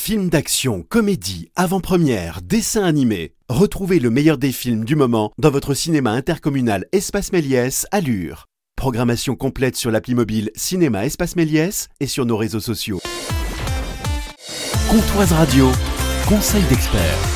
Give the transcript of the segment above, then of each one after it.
Films d'action, comédie, avant-première, dessins animés. Retrouvez le meilleur des films du moment dans votre cinéma intercommunal Espace Méliès à Lure. Programmation complète sur l'appli mobile Cinéma Espace Méliès et sur nos réseaux sociaux. Comptoise Radio, conseil d'experts.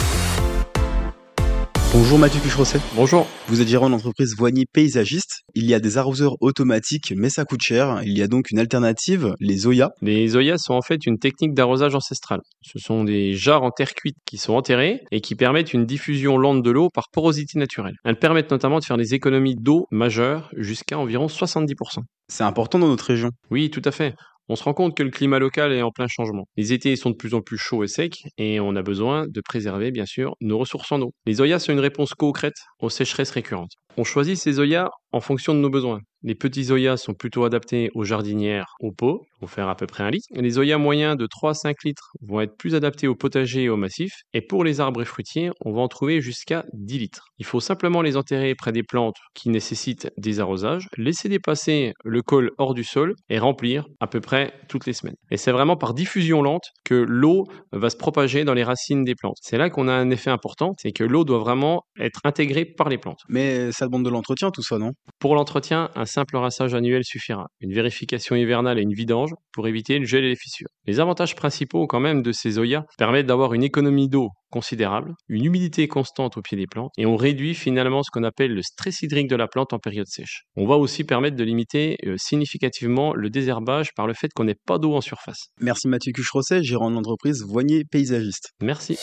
Bonjour Mathieu Cucherosset. Bonjour. Vous êtes gérant d'entreprise Voignier Paysagiste. Il y a des arroseurs automatiques, mais ça coûte cher. Il y a donc une alternative, les Zoya. Les Zoya sont en fait une technique d'arrosage ancestrale. Ce sont des jarres en terre cuite qui sont enterrées et qui permettent une diffusion lente de l'eau par porosité naturelle. Elles permettent notamment de faire des économies d'eau majeures jusqu'à environ 70%. C'est important dans notre région. Oui, tout à fait. On se rend compte que le climat local est en plein changement. Les étés sont de plus en plus chauds et secs et on a besoin de préserver, bien sûr, nos ressources en eau. Les Zoya sont une réponse concrète aux sécheresses récurrentes. On choisit ces Zoya en fonction de nos besoins. Les petits Zoya sont plutôt adaptés aux jardinières, aux pots, vont faire à peu près 1 litre. Et les Zoya moyens de 3 à 5 litres vont être plus adaptés aux potagers et aux massifs. Et pour les arbres et fruitiers, on va en trouver jusqu'à 10 litres. Il faut simplement les enterrer près des plantes qui nécessitent des arrosages, laisser dépasser le col hors du sol et remplir à peu près toutes les semaines. Et c'est vraiment par diffusion lente que l'eau va se propager dans les racines des plantes. C'est là qu'on a un effet important, c'est que l'eau doit vraiment être intégrée par les plantes. Mais ça demande de l'entretien tout ça, non? Pour l'entretien, un simple rinçage annuel suffira. Une vérification hivernale et une vidange pour éviter le gel et les fissures. Les avantages principaux quand même de ces Zoya permettent d'avoir une économie d'eau considérable, une humidité constante au pied des plantes et on réduit finalement ce qu'on appelle le stress hydrique de la plante en période sèche. On va aussi permettre de limiter significativement le désherbage par le fait qu'on n'ait pas d'eau en surface. Merci Mathieu Cucherosset, gérant d'entreprise Voignier Paysagiste. Merci.